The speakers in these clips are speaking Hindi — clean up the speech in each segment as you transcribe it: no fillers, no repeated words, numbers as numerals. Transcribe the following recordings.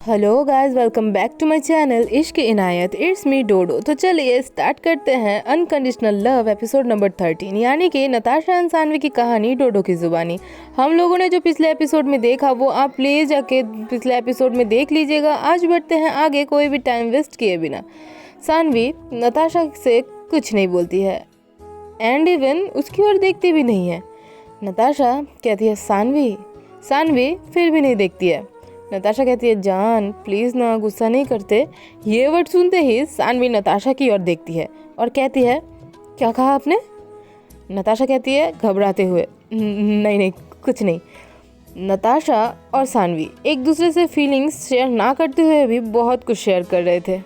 Hello guys, welcome back to my channel Ishq Inayat. It's me डोडो। तो चलिए स्टार्ट करते हैं अनकंडीशनल लव एपिसोड नंबर 13, यानी कि नताशा एंड सानवी की कहानी डोडो की जुबानी। हम लोगों ने जो पिछले एपिसोड में देखा वो आप प्लीज़ जाके पिछले एपिसोड में देख लीजिएगा। आज बढ़ते हैं आगे कोई भी टाइम वेस्ट किए बिना। सानवी नताशा से कुछ नहीं बोलती है एंड इवन उसकी ओर देखती भी नहीं है। नताशा कहती है सानवी, सानवी फिर भी नहीं देखती है। नताशा कहती है जान प्लीज़ ना, गुस्सा नहीं करते। ये वर्ड सुनते ही सानवी नताशा की ओर देखती है और कहती है क्या कहा आपने? नताशा कहती है घबराते हुए नहीं नहीं कुछ नहीं। नताशा और सानवी एक दूसरे से फीलिंग्स शेयर ना करते हुए भी बहुत कुछ शेयर कर रहे थे।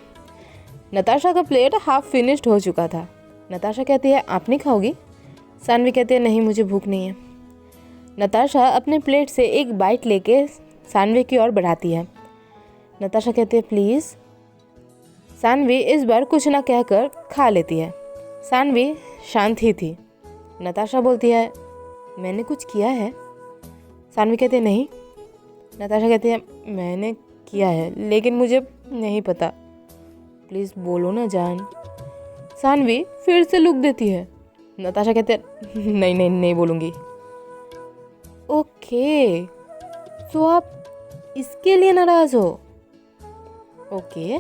नताशा का प्लेट हाफ फिनिश्ड हो चुका था। नताशा कहती है आप नहीं खाओगी? सानवी कहती है नहीं, मुझे भूख नहीं है। नताशा अपने प्लेट से एक बाइट लेके सानवी की ओर बढ़ाती है। नताशा कहती है प्लीज़। सानवी इस बार कुछ ना कहकर खा लेती है। सानवी शांत ही थी। नताशा बोलती है मैंने कुछ किया है? सानवी कहती है नहीं। नताशा कहती है मैंने किया है लेकिन मुझे नहीं पता, प्लीज़ बोलो ना जान। सानवी फिर से लुक देती है। नताशा कहती है नहीं नहीं नहीं बोलूँगी। ओके, तो आप इसके लिए नाराज हो? ओके,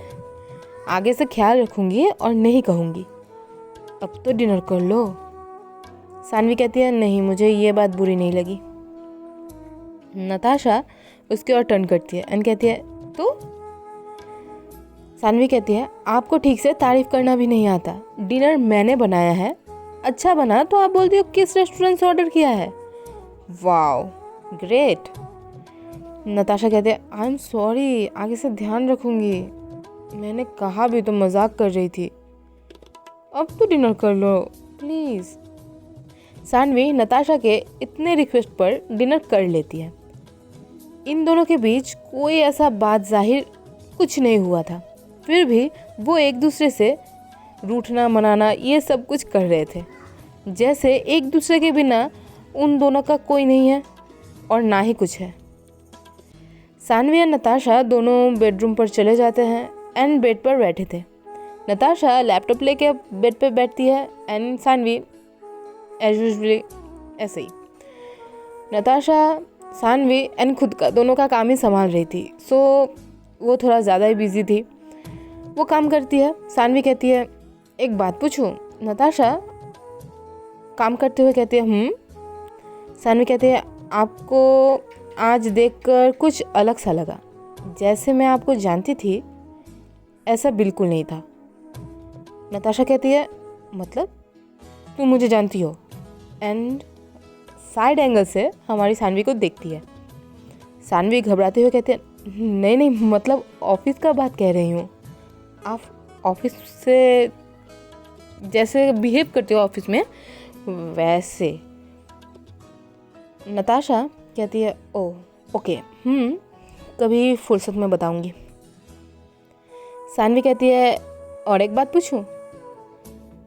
आगे से ख्याल रखूंगी और नहीं कहूंगी। अब तो डिनर कर लो। सानवी कहती है नहीं, मुझे ये बात बुरी नहीं लगी। नताशा उसके ओर टर्न करती है एंड कहती है तो? सानवी कहती है आपको ठीक से तारीफ करना भी नहीं आता। डिनर मैंने बनाया है, अच्छा बना तो आप बोलती हो किस रेस्टोरेंट से ऑर्डर किया है। Wow great. नताशा कहते हैं आई एम सॉरी, आगे से ध्यान रखूंगी। मैंने कहा भी तो मजाक कर रही थी। अब तो डिनर कर लो प्लीज़। सानवी नताशा के इतने रिक्वेस्ट पर डिनर कर लेती है। इन दोनों के बीच कोई ऐसा बात जाहिर कुछ नहीं हुआ था, फिर भी वो एक दूसरे से रूठना मनाना ये सब कुछ कर रहे थे, जैसे एक दूसरे के बिना उन दोनों का कोई नहीं है और ना ही कुछ है। सानवी और नताशा दोनों बेडरूम पर चले जाते हैं एंड बेड पर बैठे थे। नताशा लैपटॉप लेके बेड पर बैठती है एंड सानवी एज यूजुअली ऐसे ही। नताशा सानवी एंड खुद का दोनों का काम ही संभाल रही थी, सो वो थोड़ा ज़्यादा ही बिजी थी। वो काम करती है। सानवी कहती है एक बात पूछूं? नताशा काम करते हुए कहती है सानवी कहती है आपको आज देखकर कुछ अलग सा लगा, जैसे मैं आपको जानती थी ऐसा बिल्कुल नहीं था। नताशा कहती है मतलब तुम मुझे जानती हो? एंड साइड एंगल से हमारी सानवी को देखती है। सानवी घबराते हुए कहती है नहीं नहीं, मतलब ऑफिस का बात कह रही हूँ। आप ऑफिस से जैसे बिहेव करते हो ऑफिस में वैसे। नताशा कहती है ओह ओके, कभी फुर्सत में बताऊंगी। सानवी कहती है और एक बात पूछूं?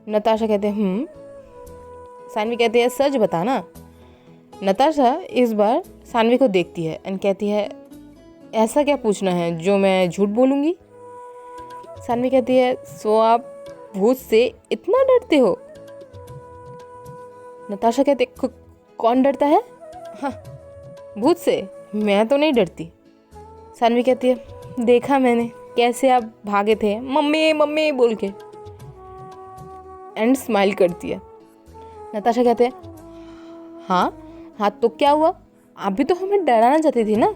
नताशा कहते हैं सानवी कहती है सच बताना। नताशा इस बार सानवी को देखती है एंड कहती है ऐसा क्या पूछना है जो मैं झूठ बोलूँगी? सानवी कहती है सो आप भूत से इतना डरते हो? नताशा कहती है कौन डरता है? हाँ भूत से? मैं तो नहीं डरती। सानवी कहती है देखा मैंने कैसे आप भागे थे मम्मी मम्मी बोल के, एंड स्माइल करती है। नताशा कहते हैं हाँ तो क्या हुआ? आप भी तो हमें डराना चाहती थी ना,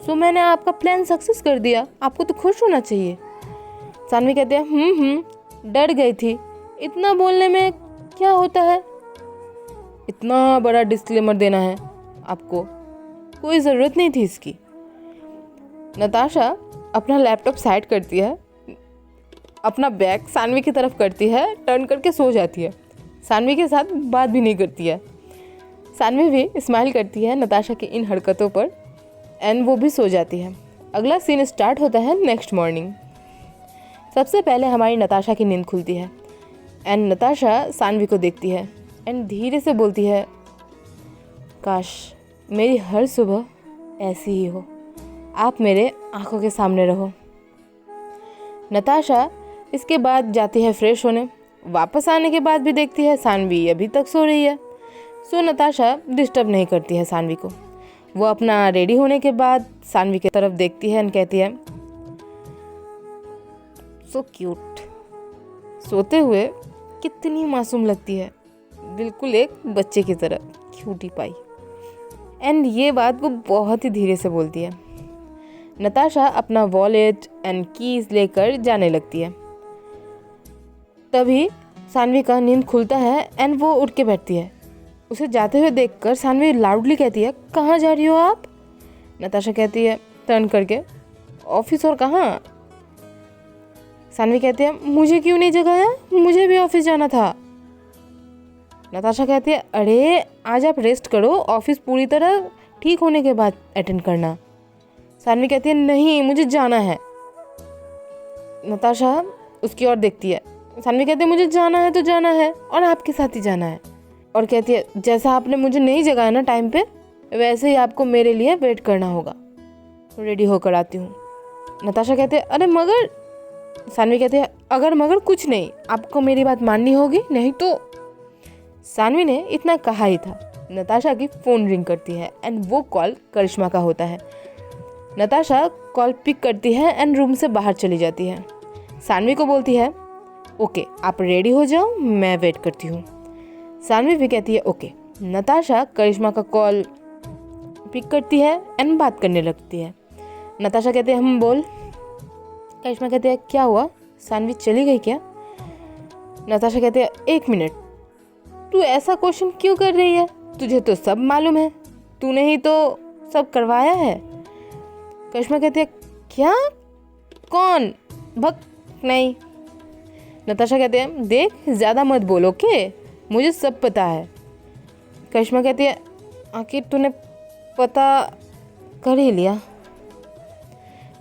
सो मैंने आपका प्लान सक्सेस कर दिया, आपको तो खुश होना चाहिए। सानवी कहते हैं डर गई थी, इतना बोलने में क्या होता है, इतना बड़ा डिस्क्लेमर देना है आपको, कोई ज़रूरत नहीं थी इसकी। नताशा अपना लैपटॉप साइड करती है, अपना बैग सानवी की तरफ करती है, टर्न करके सो जाती है। सानवी के साथ बात भी नहीं करती है। सानवी भी स्माइल करती है नताशा की इन हरकतों पर एंड वो भी सो जाती है। अगला सीन स्टार्ट होता है नेक्स्ट मॉर्निंग। सबसे पहले हमारी नताशा की नींद खुलती है एंड नताशा सानवी को देखती है एंड धीरे से बोलती है काश मेरी हर सुबह ऐसी ही हो, आप मेरे आंखों के सामने रहो। नताशा इसके बाद जाती है फ्रेश होने। वापस आने के बाद भी देखती है सानवी अभी तक सो रही है। सो नताशा डिस्टर्ब नहीं करती है सानवी को। वो अपना रेडी होने के बाद सानवी की तरफ देखती है और कहती है, सो क्यूट। सोते हुए कितनी मासूम लगती है, बिल्कुल एक बच्चे की तरह, क्यूटी पाई। एंड ये बात वो बहुत ही धीरे से बोलती है। नताशा अपना वॉलेट एंड कीज लेकर जाने लगती है। तभी सानवी का नींद खुलता है एंड वो उठ के बैठती है। उसे जाते हुए देखकर सानवी लाउडली कहती है, कहाँ जा रही हो आप? नताशा कहती है टर्न करके, ऑफिस। और कहाँ? सानवी कहती है, मुझे क्यों नहीं जगाया? मुझे भी ऑफिस जाना था। नताशा कहती है, अरे आज आप रेस्ट करो, ऑफिस पूरी तरह ठीक होने के बाद अटेंड करना। सानवी कहती है, नहीं मुझे जाना है। नताशा उसकी ओर देखती है। सानवी कहती है, मुझे जाना है तो जाना है और आपके साथ ही जाना है। और कहती है, जैसा आपने मुझे नहीं जगाया ना टाइम पे, वैसे ही आपको मेरे लिए वेट करना होगा। रेडी होकर आती हूँ। नताशा कहती है, अरे मगर। सानवी कहती है, अगर मगर कुछ नहीं, आपको मेरी बात माननी होगी, नहीं तो। सानवी ने इतना कहा ही था, नताशा की फ़ोन रिंग करती है एंड वो कॉल करिश्मा का होता है। नताशा कॉल पिक करती है एंड रूम से बाहर चली जाती है। सानवी को बोलती है, ओके आप रेडी हो जाओ, मैं वेट करती हूँ। सानवी भी कहती है ओके। नताशा करिश्मा का कॉल पिक करती है एंड बात करने लगती है। नताशा कहती है, हम बोल। करिश्मा कहती है, क्या हुआ? सानवी चली गई क्या? नताशा कहती है, एक मिनट, तू ऐसा क्वेश्चन क्यों कर रही है? तुझे तो सब मालूम है, तूने ही तो सब करवाया है। करिश्मा कहती है, क्या? कौन? भक नहीं। नताशा कहती है, देख ज़्यादा मत बोलो के, मुझे सब पता है। करिश्मा कहती है, आखिर तूने पता कर ही लिया।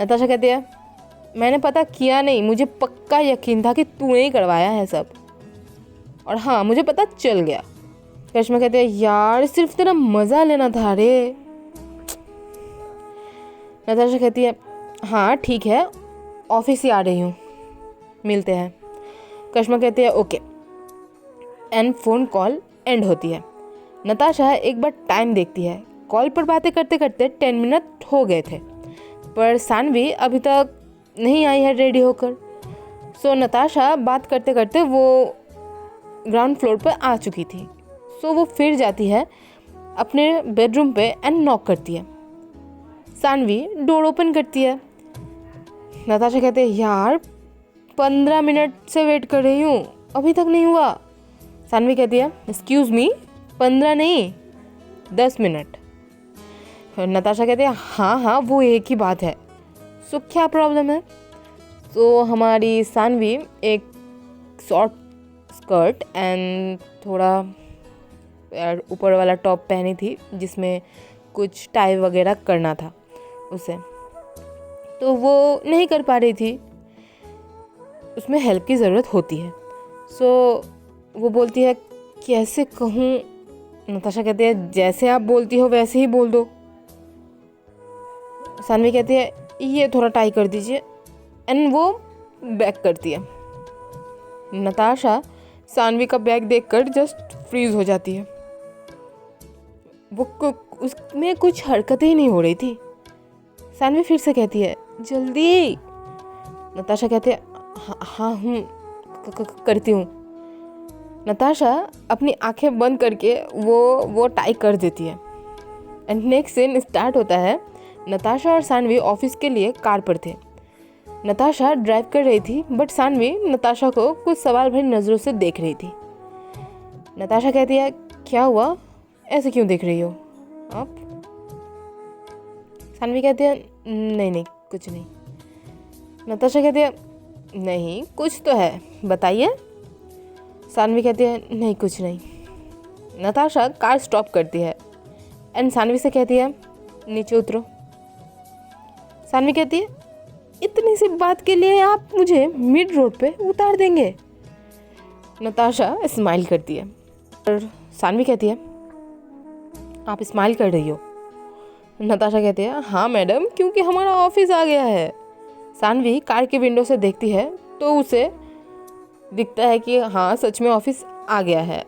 नताशा कहती है, मैंने पता किया नहीं, मुझे पक्का यकीन था कि तूने ही करवाया है सब, और हाँ मुझे पता चल गया। करिश्मा कहती है, यार सिर्फ तेरा मज़ा लेना था रे। नताशा कहती है, हाँ ठीक है, ऑफिस ही आ रही हूँ, मिलते हैं। करिश्मा कहती है, okay. And phone call and होती है। नताशा एक बार टाइम देखती है। कॉल पर बातें करते करते 10 मिनट हो गए थे, पर सानवी अभी तक नहीं आई है रेडी होकर। सो नताशा बात करते करते वो ग्राउंड फ्लोर पर आ चुकी थी। सो वो फिर जाती है अपने बेडरूम पे एंड नॉक करती है। सानवी डोर ओपन करती है। नताशा कहते हैं, यार 15 मिनट से वेट कर रही हूँ, अभी तक नहीं हुआ। सानवी कहती है, एक्सक्यूज़ मी, 15 नहीं 10 मिनट। नताशा कहते हैं, हाँ हाँ वो एक ही बात है। सो क्या प्रॉब्लम है? तो हमारी सानवी एक शॉर्ट स्कर्ट एंड थोड़ा ऊपर वाला टॉप पहनी थी जिसमें कुछ टाई वगैरह करना था उसे, तो वो नहीं कर पा रही थी, उसमें हेल्प की ज़रूरत होती है। सो वो बोलती है, कैसे कहूँ? नताशा कहती है, जैसे आप बोलती हो वैसे ही बोल दो। सानवी कहती है, ये थोड़ा टाई कर दीजिए, एंड वो बैक करती है। नताशा सानवी का बैग देखकर जस्ट फ्रीज हो जाती है। वो उसमें कुछ हरकतें ही नहीं हो रही थी। सानवी फिर से कहती है, जल्दी। नताशा कहती है, हाँ करती हूँ। नताशा अपनी आंखें बंद करके वो टाई कर देती है। एंड नेक्स्ट सीन स्टार्ट होता है। नताशा और सानवी ऑफिस के लिए कार पर थे। नताशा ड्राइव कर रही थी, बट सानवी नताशा को कुछ सवाल भरी नज़रों से देख रही थी। नताशा कहती है, क्या हुआ, ऐसे क्यों देख रही हो आप? सानवी कहती है, नहीं कुछ नहीं। नताशा कहती है, नहीं कुछ तो है, बताइए। सानवी कहती है, नहीं कुछ नहीं। नताशा कार स्टॉप करती है एंड सानवी से कहती है, नीचे उतरो। सानवी कहती है, इतनी सी बात के लिए आप मुझे मिड रोड पे उतार देंगे? नताशा स्माइल करती है और सानवी कहती है, आप स्माइल कर रही हो नताशा कहती है हाँ मैडम, क्योंकि हमारा ऑफिस आ गया है। सानवी कार के विंडो से देखती है तो उसे दिखता है कि हाँ सच में ऑफिस आ गया है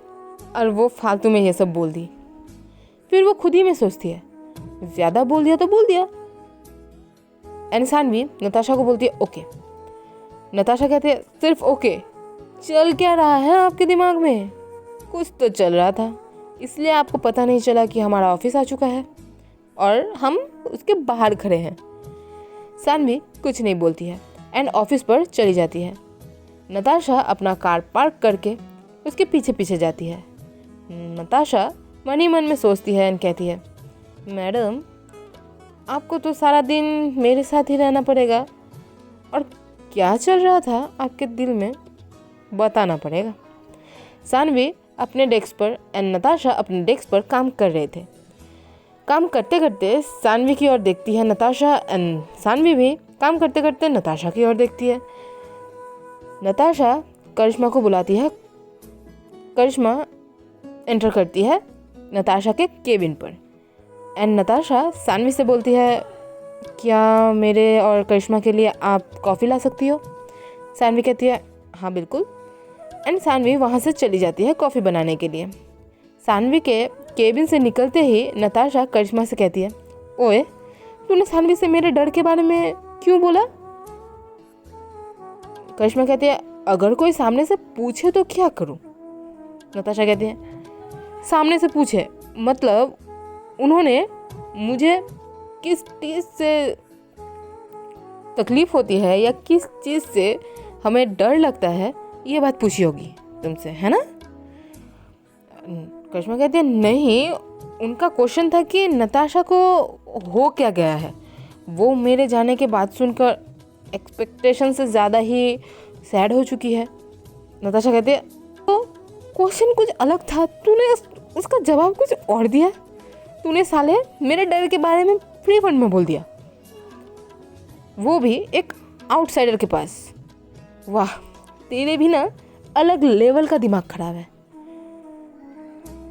और वो फालतू में ये सब बोल दी। फिर वो खुद ही में सोचती है ज़्यादा बोल दिया तो बोल दिया। एंड सानवी नताशा को बोलती है ओके। नताशा कहती है सिर्फ ओके? चल क्या रहा है आपके दिमाग में? कुछ तो चल रहा था, इसलिए आपको पता नहीं चला कि हमारा ऑफिस आ चुका है और हम उसके बाहर खड़े हैं। सानवी कुछ नहीं बोलती है एंड ऑफिस पर चली जाती है। नताशा अपना कार पार्क करके उसके पीछे पीछे जाती है। नताशा मन ही मन में सोचती है एंड कहती है मैडम, आपको तो सारा दिन मेरे साथ ही रहना पड़ेगा और क्या चल रहा था आपके दिल में बताना पड़ेगा। सानवी अपने डेस्क पर एंड नताशा अपने डेस्क पर काम कर रहे थे। काम करते करते सानवी की ओर देखती है नताशा एंड सानवी भी काम करते करते नताशा की ओर देखती है। नताशा करिश्मा को बुलाती है। करिश्मा एंटर करती है नताशा के केबिन पर एंड नताशा सानवी से बोलती है क्या मेरे और करिश्मा के लिए आप कॉफ़ी ला सकती हो? सानवी कहती है हाँ बिल्कुल एंड सानवी वहाँ से चली जाती है कॉफ़ी बनाने के लिए। सानवी के केबिन से निकलते ही नताशा करिश्मा से कहती है ओए, तूने सानवी से मेरे डर के बारे में क्यों बोला? करिश्मा कहती है अगर कोई सामने से पूछे तो क्या करूं? नताशा कहती है सामने से पूछे मतलब उन्होंने मुझे किस चीज़ से तकलीफ़ होती है या किस चीज़ से हमें डर लगता है ये बात पूछी होगी तुमसे, है ना? करिश्मा कहती है नहीं, उनका क्वेश्चन था कि नताशा को हो क्या गया है। वो मेरे जाने के बाद सुनकर एक्सपेक्टेशन से ज़्यादा ही सैड हो चुकी है। नताशा कहती है तो क्वेश्चन कुछ अलग था, तूने उसका जवाब कुछ और दिया। तूने साले मेरे डर के बारे में फ्री फंड में बोल दिया, वो भी एक आउटसाइडर के पास। वाह, तेरे भी ना अलग लेवल का दिमाग खराब है।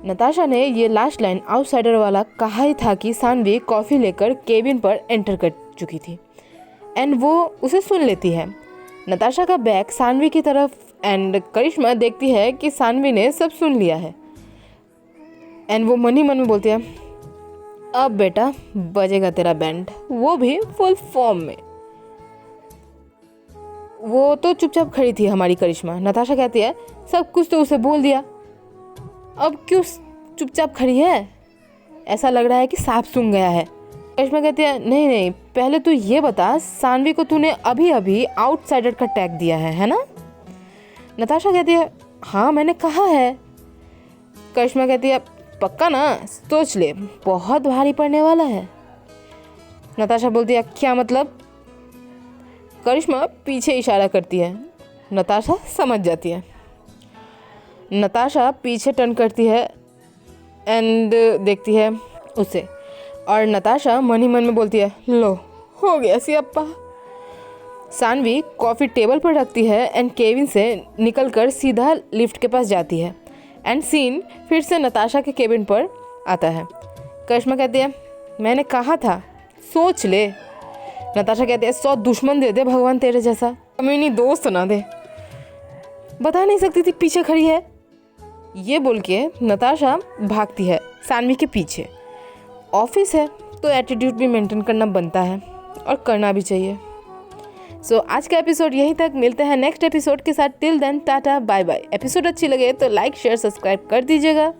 नताशा ने ये लास्ट लाइन आउटसाइडर वाला कहा ही था कि सानवी कॉफ़ी लेकर केबिन पर एंटर कर चुकी थी एंड वो उसे सुन लेती है। नताशा का बैग सानवी की तरफ एंड करिश्मा देखती है कि सानवी ने सब सुन लिया है एंड वो मन ही मन में बोलती है अब बेटा बजेगा तेरा बैंड, वो भी फुल फॉर्म में। वो तो चुपचाप खड़ी थी हमारी करिश्मा। नताशा कहती है सब कुछ तो उसे बोल दिया, अब क्यों चुपचाप खड़ी है? ऐसा लग रहा है कि सांप सूंघ गया है। करिश्मा कहती है नहीं नहीं, पहले तू ये बता सानवी को तूने अभी अभी आउटसाइडर का टैग दिया है ना? नताशा कहती है हाँ मैंने कहा है। करिश्मा कहती है पक्का ना? सोच ले, बहुत भारी पड़ने वाला है। नताशा बोलती है क्या मतलब? करिश्मा पीछे इशारा करती है। नताशा समझ जाती है। नताशा पीछे टर्न करती है एंड देखती है उसे और नताशा मन ही मन में बोलती है लो हो गया सियप्पा। सानवी कॉफ़ी टेबल पर रखती है एंड केबिन से निकलकर सीधा लिफ्ट के पास जाती है एंड सीन फिर से नताशा के केबिन पर आता है। करिश्मा कहती है मैंने कहा था सोच ले। नताशा कहती है 100 दुश्मन दे दे भगवान तेरे जैसा, कमीनी दोस्त ना दे। बता नहीं सकती थी पीछे खड़ी है। ये बोल के नताशा भागती है सानवी के पीछे। ऑफिस है तो एटीट्यूड भी मेंटेन करना बनता है और करना भी चाहिए। सो आज का एपिसोड यहीं तक, मिलते हैं नेक्स्ट एपिसोड के साथ। Till then tata bye bye. Episode अच्छी लगे तो लाइक शेयर सब्सक्राइब कर दीजिएगा।